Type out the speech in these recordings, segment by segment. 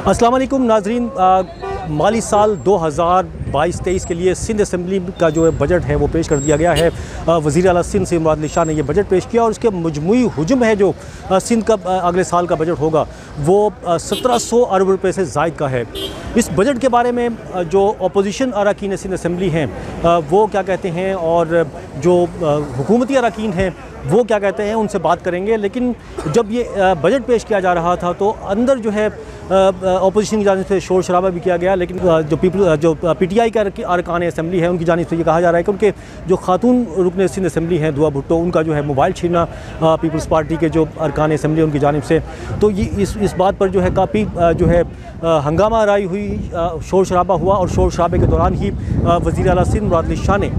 अस्सलाम वालेकुम नाज़रीन, माली साल 2022-23 के लिए सिंध असम्बली का जो बजट है वो पेश कर दिया गया है। वज़ीर आला सिंध से मुराद अली शाह ने ये बजट पेश किया और उसके मजमूई हुजम है जो सिंध का अगले साल का बजट होगा वो 1700 अरब रुपए से ज़ायद का है। इस बजट के बारे में जो अपोजिशन अरकान सिंध असम्बली हैं वो क्या कहते हैं और जो हुकूमती अरकान हैं वो क्या कहते हैं, उनसे बात करेंगे। लेकिन जब ये बजट पेश किया जा रहा था तो अंदर जो है अपोजिशन की जानिब से शोर शराबा भी किया गया, लेकिन जो PTI का अरकान असम्बली है उनकी जानिब से ये कहा जा रहा है कि उनके जो खातून रुकन सिंध असम्बली हैं दुआ भुट्टो, उनका जो है मोबाइल छीनना पीपल्स पार्टी के जो अरकान असम्बली उनकी जानिब से, तो ये इस बात पर जो है काफ़ी जो है हंगामा राई हुई, शोर शराबा हुआ और शोर शराबे के दौरान ही वज़ीर आला सिंध मुराद अली शाह ने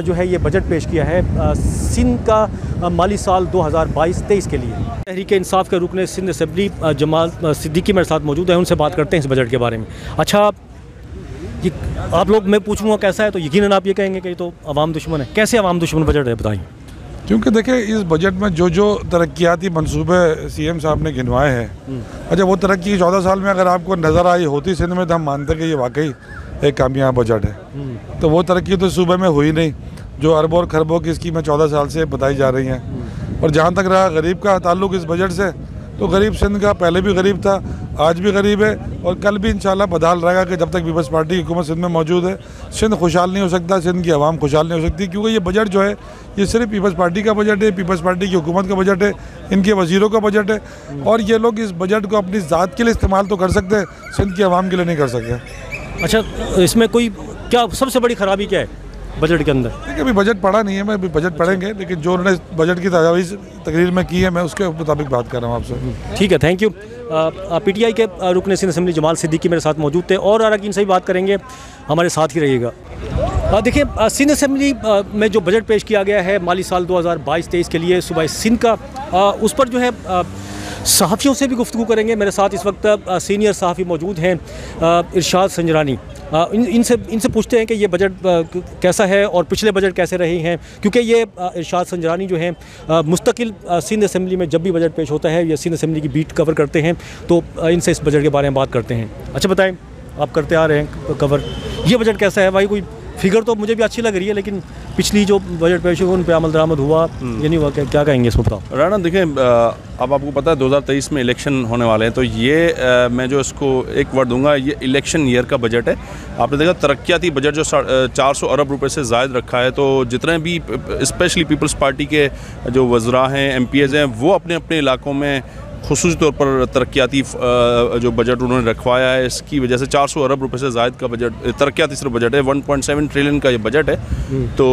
जो है ये बजट पेश किया है सिंध का माली साल 2022-23 के लिए। तहरीक इंसाफ के रुकन सिंध असम्बली जमाल सिद्दीकी मेरे साथ मौजूद है, उनसे बात करते हैं इस बजट के बारे में। अच्छा, ये आप लोग, मैं पूछूंगा कैसा है तो यकीनन आप ये कहेंगे कि तो अवाम दुश्मन है। कैसे अवाम दुश्मन बजट है, बताइए। क्योंकि देखिए इस बजट में जो तरक्याती मनसूबे CM साहब ने गिनवाए हैं, अच्छा वो तरक्की 14 साल में अगर आपको नज़र आई होती सिंध में तो हम मानते कि ये वाकई एक कामयाब बजट है। तो वो तरक्की तो सूबे में हुई नहीं जो अरबों और खरबों की स्कीमें 14 साल से बताई जा रही हैं। और जहाँ तक रहा गरीब का ताल्लुक़ इस बजट से, तो गरीब सिंध का पहले भी गरीब था, आज भी गरीब है और कल भी इंशाल्लाह बदहाल रहेगा कि जब तक पीपल्स पार्टी की हुकूमत सिंध में मौजूद है सिंध खुशहाल नहीं हो सकता, सिंध की आवाम खुशहाल नहीं हो सकती। क्योंकि ये बजट जो है ये सिर्फ पीपल्स पार्टी का बजट है, पीपल्स पार्टी की हुकूमत का बजट है, इनके वजीरों का बजट है और ये लोग इस बजट को अपनी ज़ात के लिए इस्तेमाल तो कर सकते हैं, सिंध की आवाम के लिए नहीं कर सकते। अच्छा, इसमें कोई क्या सबसे बड़ी खराबी क्या है बजट के अंदर? देखिए अभी बजट पढ़ा नहीं है, मैं अभी बजट पढ़ेंगे, लेकिन जो उन्होंने बजट की तजावीज़ तकरीर में की है मैं उसके मुताबिक बात कर रहा हूँ आपसे। ठीक है, थैंक यू। PTI के रुकन सिंध असम्बली जमाल सिद्दीकी मेरे साथ मौजूद थे और अरकान से भी बात करेंगे, हमारे साथ ही रहिएगा। देखिए सिंध असम्बली में जो बजट पेश किया गया है माली साल 2022-23 के लिए सूबा सिंध का, उस पर जो है सहाफ़ियों से भी गुफ्तगू करेंगे। मेरे साथ इस वक्त सीनियर सहाफ़ी मौजूद हैं इरशाद संजरानी। इनसे पूछते हैं कि ये बजट कैसा है और पिछले बजट कैसे रहे हैं, क्योंकि ये इरशाद संजरानी जो हैं मुस्तकिल सिंध असम्बली में जब भी बजट पेश होता है ये सिंध असम्बली की बीट कवर करते हैं, तो इनसे इस बजट के बारे में बात करते हैं। अच्छा बताएं, आप करते आ रहे हैं कवर, ये बजट कैसा है भाई? कोई फिगर तो मुझे भी अच्छी लग रही है, लेकिन पिछली जो बजट पेश हुई उन पर अमल दरामद हुआ ये नहीं हुआ, क्या कहेंगे इसको? बताओ। राना, देखिए अब आपको पता है 2023 में इलेक्शन होने वाले हैं, तो ये मैं जो इसको एक वर्ड दूंगा, ये इलेक्शन ईयर का बजट है। आपने देखा तरक्याती बजट जो 400 अरब रुपए से ज़ायद रखा है, तो जितने भी स्पेशली पीपल्स पार्टी के जो वज़रा हैं, MPs हैं, वो अपने अपने इलाकों में खुसूसी तौर पर तरक्याती जो बजट उन्होंने रखवाया है, इसकी वजह से 400 अरब रुपए से ज़ायद का बजट तरक्याती सिर्फ बजट है। 1.7 ट्रिलियन का ये बजट है। तो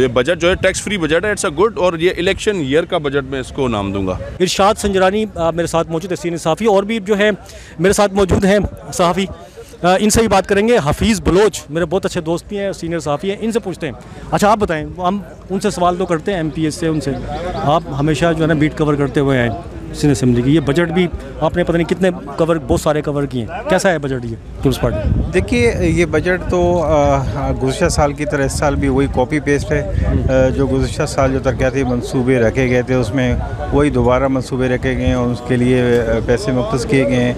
ये बजट जो है टैक्स फ्री बजट है, इट्स अ गुड, और ये इलेक्शन ईयर का बजट मैं इसको नाम दूंगा। इरशाद संजरानी मेरे साथ मौजूद है, सीनियर सहाफ़ी, और भी जो है मेरे साथ मौजूद हैं सहाफ़ी, इनसे भी बात करेंगे। हफीज़ बलोच मेरे बहुत अच्छे दोस्त भी हैं, सीनियर सहाफ़ी हैं, इनसे पूछते हैं। अच्छा आप बताएं, हम उनसे सवाल तो करते हैं MPs से, उनसे आप हमेशा जो है ना बीट कवर करते हुए हैं सिंध असम्बली की, ये बजट भी आपने पता नहीं कितने कवर, बहुत सारे कवर किए हैं, कैसा है बजट ये पीपल्स पार्टी? देखिए ये बजट तो गुज़श्ता साल की तरह इस साल भी वही कॉपी पेस्ट है। जो गुज़श्ता साल जो तरक्याती मंसूबे रखे गए थे उसमें वही दोबारा मंसूबे रखे गए हैं और उसके लिए पैसे मुख्तस किए गए हैं।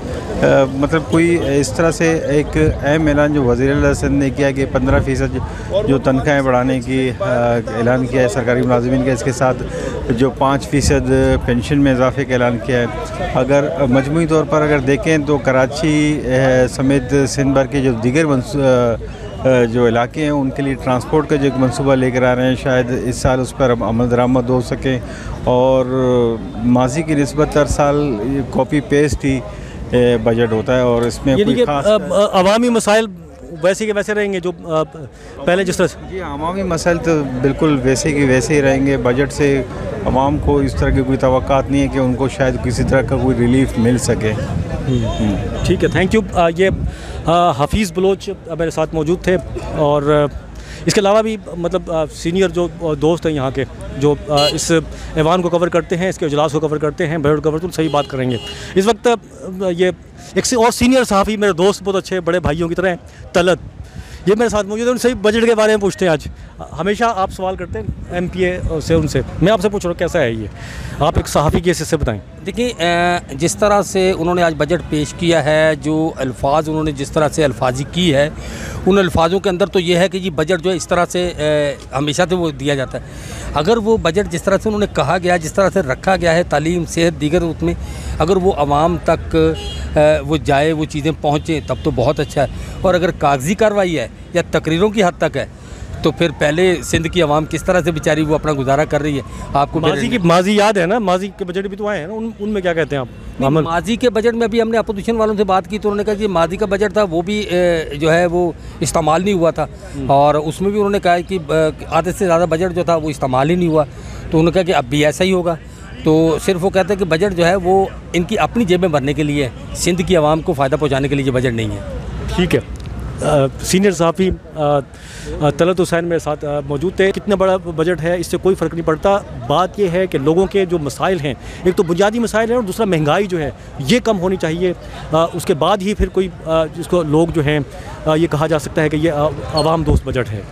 मतलब कोई इस तरह से एक अहम ऐलान जो वज़ीर आला सिंध ने किया कि 15% जो तनख्वाहें बढ़ाने की ऐलान किया है सरकारी मुलाजिमीन का, इसके साथ जो 5% पेंशन में इजाफे का ऐलान किया है। अगर मजमूई तौर पर अगर देखें तो कराची समेत सिंध भर के जो दीगर जो इलाके हैं उनके लिए ट्रांसपोर्ट का जो एक मनसूबा लेकर आ रहे हैं, शायद इस साल उस पर अमल दरामद हो सके। और माजी की निस्बत हर साल कॉपी पेस्ट ही बजट होता है और इसमें कोई खास अवामी मसाइल वैसे के वैसे रहेंगे जो पहले जिस तरह से। जी, अवामी मसाइल तो बिल्कुल वैसे के वैसे ही रहेंगे। बजट से अवाम को इस तरह की कोई तवक्कात नहीं है कि उनको शायद किसी तरह का कोई रिलीफ मिल सके। ठीक है, थैंक यू। ये हफीज़ बलोच मेरे साथ मौजूद थे और इसके अलावा भी मतलब सीनियर जो दोस्त हैं यहाँ के जो इस ऐवान को कवर करते हैं, इसके इजलास को कवर करते हैं, बजट कवर, तो सही बात करेंगे। इस वक्त ये एक और सीनियर सहाफ़ी मेरे दोस्त बहुत अच्छे बड़े भाइयों की तरह हैं, तलत, ये मेरे साथ मौजूद है, उनसे बजट के बारे में पूछते हैं। आज हमेशा आप सवाल करते हैं MPA से, उनसे मैं आपसे पूछ रहा हूँ कैसा है ये, आप एक सहाफ़ी की हैसियत से बताएं। देखिए जिस तरह से उन्होंने आज बजट पेश किया है, जो अल्फाज उन्होंने जिस तरह से अल्फाजी की है, उन अल्फाजों के अंदर तो ये है कि जी बजट जो है इस तरह से हमेशा से वो दिया जाता है। अगर वो बजट जिस तरह से उन्होंने कहा गया, जिस तरह से रखा गया है, तालीम, सेहत, दीगर उसमें अगर वो आवाम तक वो जाए, वो चीज़ें पहुँचें, तब तो बहुत अच्छा है। और अगर कागजी कार्रवाई है या तकरीरों की हद तक है, तो फिर पहले सिंध की आवाम किस तरह से बेचारी वो अपना गुजारा कर रही है। आपको माजी याद है ना, माजी के बजट भी तो आए हैं ना, उनमें क्या कहते हैं आप? माजी के बजट में अभी हमने अपोजिशन वालों से बात की तो उन्होंने कहा कि माजी का बजट था वो भी जो है वो इस्तेमाल नहीं हुआ था, और उसमें भी उन्होंने कहा कि आधे से ज़्यादा बजट जो था वो इस्तेमाल ही नहीं हुआ। तो उन्होंने कहा कि अब भी ऐसा ही होगा। तो सिर्फ वो कहते हैं कि बजट जो है वो इनकी अपनी जेबें भरने के लिए, सिंध की आवाम को फ़ायदा पहुँचाने के लिए ये बजट नहीं है। ठीक है। सीनियर सहाफ़ी तलत हुसैन मेरे साथ मौजूद थे। कितना बड़ा बजट है इससे कोई फ़र्क नहीं पड़ता, बात यह है कि लोगों के जो मसाइल हैं, एक तो बुनियादी मसाइल हैं और दूसरा महंगाई जो है ये कम होनी चाहिए। उसके बाद ही फिर कोई जिसको लोग जो हैं ये कहा जा सकता है कि ये आवाम दोस्त बजट है।